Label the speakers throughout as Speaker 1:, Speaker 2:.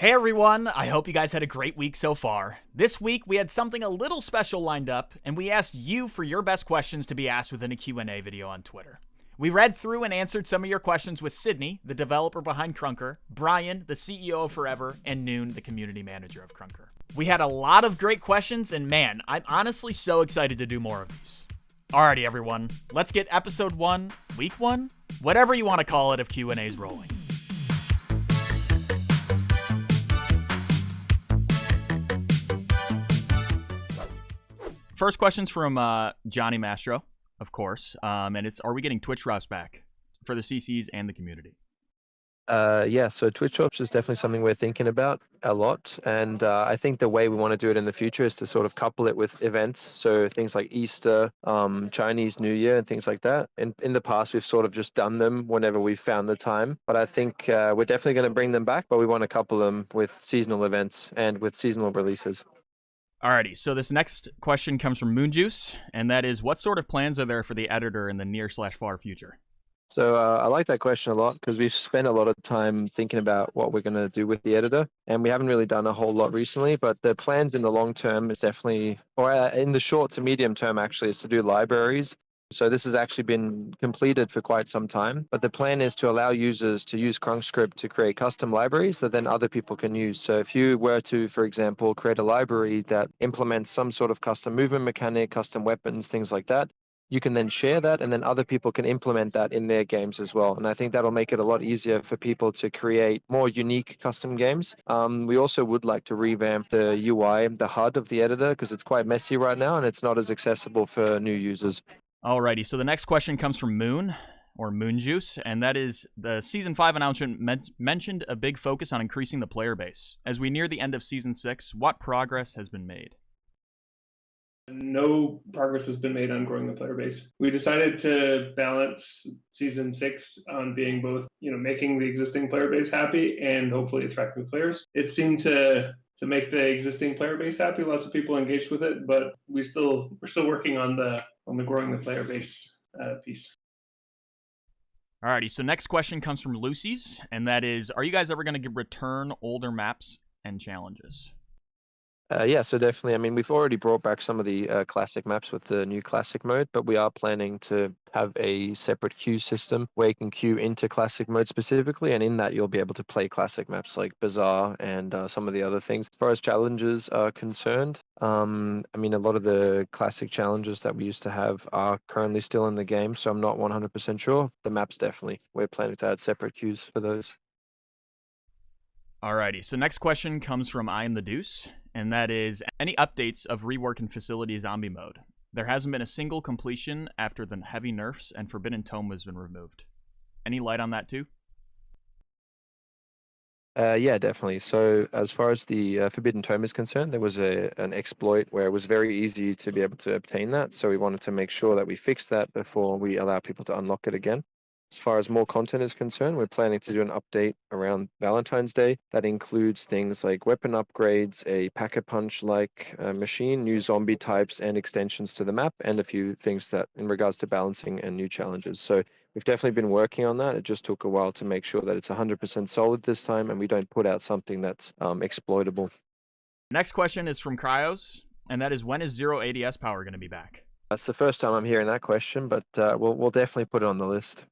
Speaker 1: Hey everyone, I hope you guys had a great week so far. This week we had something a little special lined up, and we asked you for your best questions to be asked within a Q&A video on Twitter. We read through and answered some of your questions with Sydney, the developer behind Krunker, Brian, the CEO of Forever, and Noon, the community manager of Krunker. We had a lot of great questions, and man, I'm honestly so excited to do more of these. Alrighty everyone, let's get episode 1, week 1, whatever you want to call it, of Q&A's rolling. First question's from Johnny Mastro, of course, and it's, are we getting Twitch drops back for the CCs and the community?
Speaker 2: Yeah, so Twitch drops is definitely something we're thinking about a lot, and I think the way we want to do it in the future is to sort of couple it with events, so things like Easter, Chinese New Year, and things like that. In the past, we've sort of just done them whenever we've found the time, but I think we're definitely going to bring them back, but we want to couple them with seasonal events and with seasonal releases.
Speaker 1: Alrighty, so this next question comes from Moonjuice, and that is, what sort of plans are there for the editor in the near/far future?
Speaker 2: So I like that question a lot because we've spent a lot of time thinking about what we're going to do with the editor, and we haven't really done a whole lot recently. But the plans in the long term is definitely, or in the short to medium term actually, is to do libraries. So this has actually been completed for quite some time, but the plan is to allow users to use CrunkScript to create custom libraries that then other people can use. So if you were to, for example, create a library that implements some sort of custom movement mechanic, custom weapons, things like that, you can then share that, and then other people can implement that in their games as well. And I think that'll make it a lot easier for people to create more unique custom games. We also would like to revamp the UI, the HUD of the editor, because it's quite messy right now and it's not as accessible for new users.
Speaker 1: Alrighty, so the next question comes from Moon, or Moonjuice, and that is, the Season 5 announcement mentioned a big focus on increasing the player base. As we near the end of Season 6, what progress has been made?
Speaker 3: No progress has been made on growing the player base. We decided to balance Season 6 on being both, making the existing player base happy and hopefully attract new players. It seemed to make the existing player base happy. Lots of people engaged with it, but we're still working on the growing the player base piece.
Speaker 1: Alrighty, so next question comes from Lucy's, and that is, are you guys ever going to return older maps and challenges?
Speaker 2: Yeah, so definitely. I mean, we've already brought back some of the classic maps with the new classic mode, but we are planning to have a separate queue system where you can queue into classic mode specifically, and in that you'll be able to play classic maps like Bazaar and some of the other things. As far as challenges are concerned, I mean, a lot of the classic challenges that we used to have are currently still in the game, so I'm not 100% sure. The maps definitely. We're planning to add separate queues for those.
Speaker 1: Alrighty, so next question comes from I Am the Deuce, and that is, any updates of rework and facility zombie mode? There hasn't been a single completion after the heavy nerfs and Forbidden Tome has been removed. Any light on that too?
Speaker 2: Yeah, definitely. So as far as the Forbidden Tome is concerned, there was an exploit where it was very easy to be able to obtain that. So we wanted to make sure that we fix that before we allow people to unlock it again. As far as more content is concerned, we're planning to do an update around Valentine's Day that includes things like weapon upgrades, a pack-a-punch-like machine, new zombie types, and extensions to the map, and a few things that in regards to balancing and new challenges. So we've definitely been working on that. It just took a while to make sure that it's 100% solid this time, and we don't put out something that's exploitable.
Speaker 1: Next question is from Cryos, and that is, when is Zero ADS power going to be back?
Speaker 2: That's the first time I'm hearing that question, but we'll definitely put it on the list.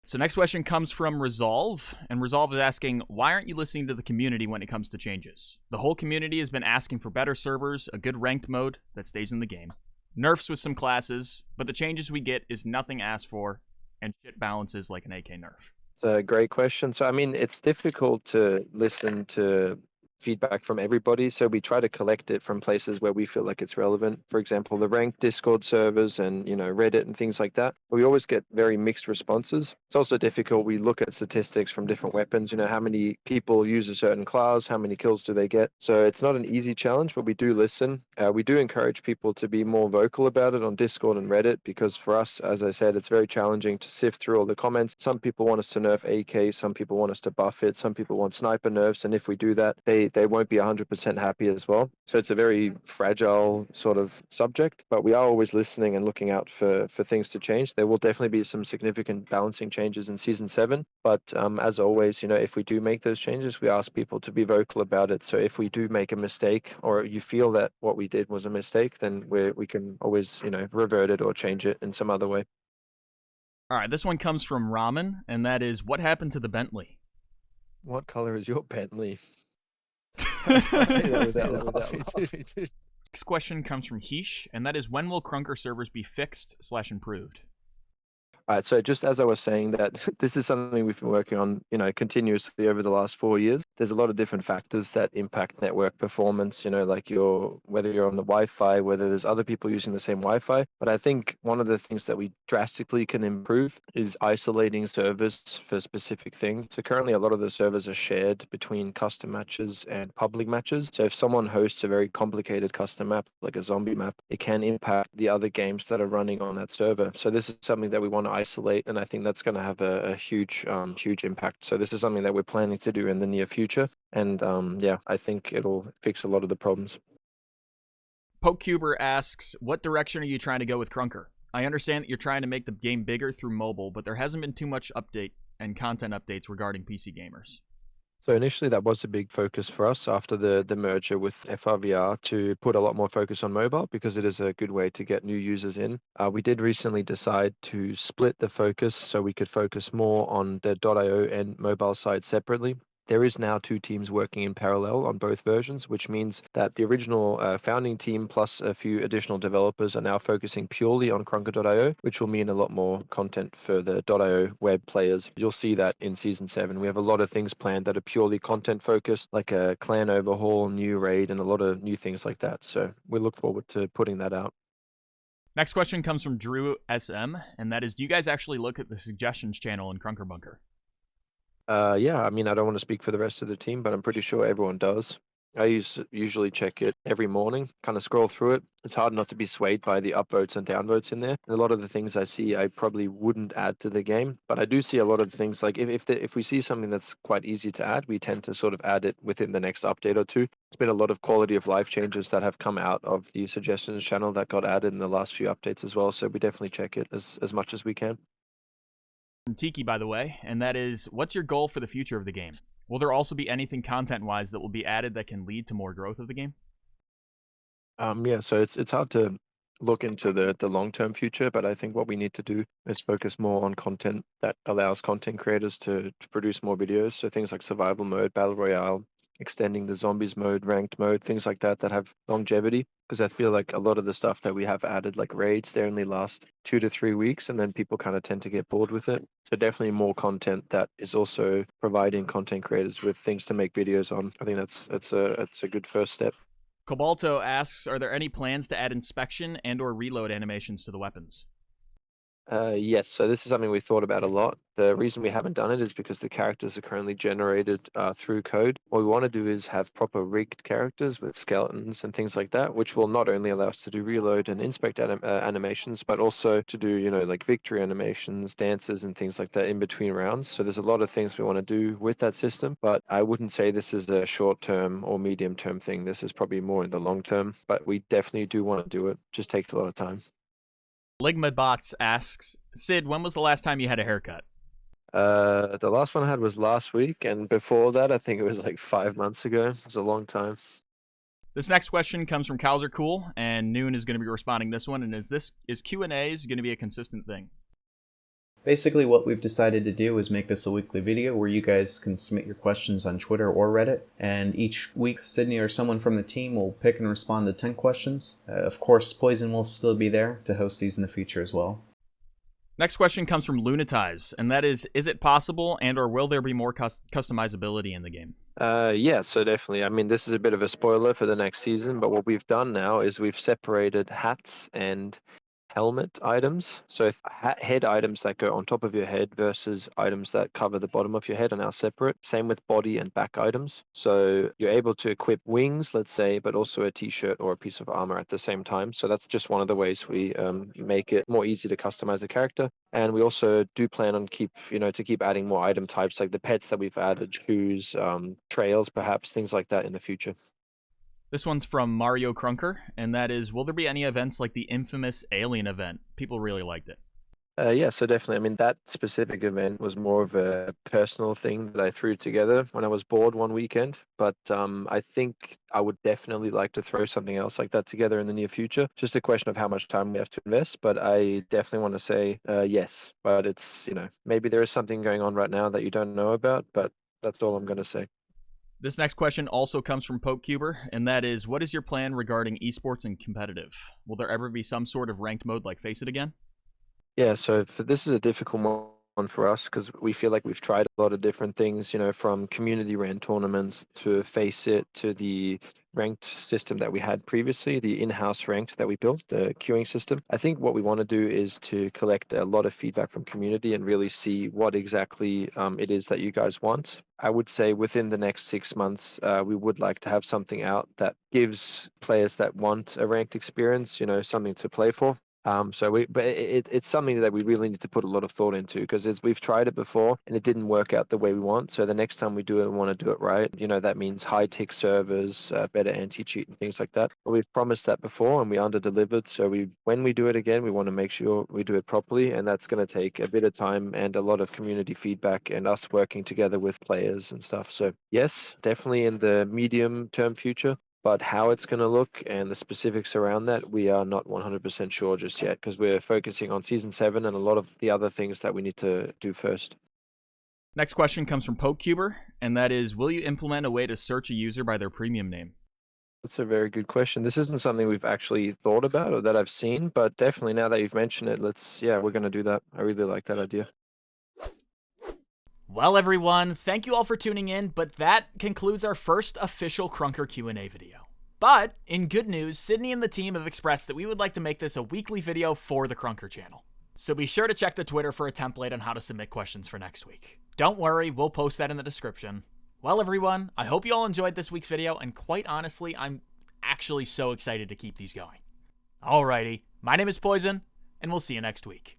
Speaker 1: So next question comes from Resolve, and Resolve is asking, why aren't you listening to the community when it comes to changes? The whole community has been asking for better servers, a good ranked mode that stays in the game, nerfs with some classes, but the changes we get is nothing asked for, and shit balances like an AK nerf.
Speaker 2: It's a great question. So, I mean, it's difficult to listen to feedback from everybody, so we try to collect it from places where we feel like it's relevant. For example, the ranked Discord servers and Reddit and things like that. We always get very mixed responses. It's also difficult. We look at statistics from different weapons, how many people use a certain class, how many kills do they get. So it's not an easy challenge, but we do listen. We do encourage people to be more vocal about it on Discord and Reddit, because for us, as I said, it's very challenging to sift through all the comments. Some people want us to nerf AK, some people want us to buff it, some people want sniper nerfs, and if we do that, they they won't be 100% happy as well. So it's a very fragile sort of subject, but we are always listening and looking out for things to change. There will definitely be some significant balancing changes in season 7, but as always, if we do make those changes, we ask people to be vocal about it. So if we do make a mistake, or you feel that what we did was a mistake, then we can always revert it or change it in some other way.
Speaker 1: All right, this one comes from Ramen, and that is, what happened to the Bentley?
Speaker 2: What color is your Bentley? Next
Speaker 1: question comes from Heesh, and that is, when will Krunker servers be fixed/improved?
Speaker 2: All right, so just as I was saying, that this is something we've been working on, continuously over the last 4 years. There's a lot of different factors that impact network performance, like whether you're on the Wi-Fi, whether there's other people using the same Wi-Fi. But I think one of the things that we drastically can improve is isolating servers for specific things. So currently a lot of the servers are shared between custom matches and public matches. So if someone hosts a very complicated custom map, like a zombie map, it can impact the other games that are running on that server. So this is something that we want to isolate, and I think that's going to have a huge impact. So this is something that we're planning to do in the near future, and I think it'll fix a lot of the problems.
Speaker 1: PokeCuber asks, what direction are you trying to go with Krunker? I understand that you're trying to make the game bigger through mobile, but there hasn't been too much update and content updates regarding PC gamers.
Speaker 2: So initially that was a big focus for us after the merger with FRVR, to put a lot more focus on mobile, because it is a good way to get new users in. We did recently decide to split the focus so we could focus more on the .io and mobile side separately. There is now 2 teams working in parallel on both versions, which means that the original founding team plus a few additional developers are now focusing purely on Krunker.io, which will mean a lot more content for the .io web players. You'll see that in Season 7. We have a lot of things planned that are purely content focused, like a clan overhaul, new raid, and a lot of new things like that. So we look forward to putting that out.
Speaker 1: Next question comes from Drew SM, and that is, do you guys actually look at the suggestions channel in Krunker Bunker?
Speaker 2: Yeah, I mean, I don't want to speak for the rest of the team, but I'm pretty sure everyone does. I usually check it every morning, kind of scroll through it. It's hard not to be swayed by the upvotes and downvotes in there. And a lot of the things I see, I probably wouldn't add to the game, but I do see a lot of things, like if we see something that's quite easy to add, we tend to sort of add it within the next update or two. There's been a lot of quality of life changes that have come out of the suggestions channel that got added in the last few updates as well. So we definitely check it as much as we can.
Speaker 1: From Tiki, by the way, and that is, what's your goal for the future of the game? Will there also be anything content-wise that will be added that can lead to more growth of the game?
Speaker 2: Yeah, so it's hard to look into the long-term future, but I think what we need to do is focus more on content that allows content creators to produce more videos. So things like survival mode, battle royale, extending the zombies mode, ranked mode, things like that have longevity. Because I feel like a lot of the stuff that we have added, like raids, they only last 2 to 3 weeks, and then people kind of tend to get bored with it. So definitely more content that is also providing content creators with things to make videos on. I think that's a good first step.
Speaker 1: Cobalto asks, are there any plans to add inspection and or reload animations to the weapons?
Speaker 2: Yes, so this is something we thought about a lot. The reason we haven't done it is because the characters are currently generated through code. What we want to do is have proper rigged characters with skeletons and things like that, which will not only allow us to do reload and inspect animations, but also to do, like victory animations, dances, and things like that in between rounds. So there's a lot of things we want to do with that system, but I wouldn't say this is a short-term or medium-term thing. This is probably more in the long term, but we definitely do want to do it. Just takes a lot of time.
Speaker 1: Ligmabots asks, Sid, when was the last time you had a haircut?
Speaker 2: The last one I had was last week, and before that, I think it was like 5 months ago. It was a long time.
Speaker 1: This next question comes from Kowser Cool, and Noon is going to be responding this one, and is Q&As going to be a consistent thing?
Speaker 4: Basically, what we've decided to do is make this a weekly video where you guys can submit your questions on Twitter or Reddit, and each week Sydney or someone from the team will pick and respond to 10 questions. Of course, Poison will still be there to host these in the future as well.
Speaker 1: Next question comes from Lunatize, and that is it possible and or will there be more customizability in the game?
Speaker 2: Yeah, so definitely. I mean, this is a bit of a spoiler for the next season, but what we've done now is we've separated hats and helmet items. So head items that go on top of your head versus items that cover the bottom of your head are now separate. Same with body and back items. So you're able to equip wings, let's say, but also a t-shirt or a piece of armor at the same time. So that's just one of the ways we make it more easy to customize the character. And we also do plan on keep adding more item types like the pets that we've added, shoes, trails, perhaps things like that in the future.
Speaker 1: This one's from Mario Crunker, and that is, will there be any events like the infamous Alien event? People really liked it.
Speaker 2: Yeah, so definitely. I mean, that specific event was more of a personal thing that I threw together when I was bored one weekend. But I think I would definitely like to throw something else like that together in the near future. Just a question of how much time we have to invest. But I definitely want to say yes. But it's, maybe there is something going on right now that you don't know about. But that's all I'm going to say.
Speaker 1: This next question also comes from PokeCuber, and that is, what is your plan regarding esports and competitive? Will there ever be some sort of ranked mode like Face It again?
Speaker 2: Yeah, so this is a difficult one for us because we feel like we've tried a lot of different things, from community ran tournaments to Face It to the ranked system that we had previously, the in-house ranked that we built, the queuing system. I think what we want to do is to collect a lot of feedback from community and really see what exactly it is that you guys want. I would say within the next 6 months, we would like to have something out that gives players that want a ranked experience, something to play for. It's something that we really need to put a lot of thought into because we've tried it before and it didn't work out the way we want. So the next time we do it, we want to do it right. That means high tick servers, better anti-cheat and things like that. But we've promised that before and we under-delivered. So when we do it again, we want to make sure we do it properly, and that's going to take a bit of time and a lot of community feedback and us working together with players and stuff. So yes, definitely in the medium-term future. But how it's going to look and the specifics around that, we are not 100% sure just yet because we're focusing on Season 7 and a lot of the other things that we need to do first.
Speaker 1: Next question comes from PokeCuber, and that is, will you implement a way to search a user by their premium name?
Speaker 2: That's a very good question. This isn't something we've actually thought about or that I've seen, but definitely now that you've mentioned it, we're going to do that. I really like that idea.
Speaker 1: Well, everyone, thank you all for tuning in, but that concludes our first official Crunker Q&A video. But, in good news, Sydney and the team have expressed that we would like to make this a weekly video for the Crunker channel. So be sure to check the Twitter for a template on how to submit questions for next week. Don't worry, we'll post that in the description. Well, everyone, I hope you all enjoyed this week's video, and quite honestly, I'm actually so excited to keep these going. Alrighty, my name is Poison, and we'll see you next week.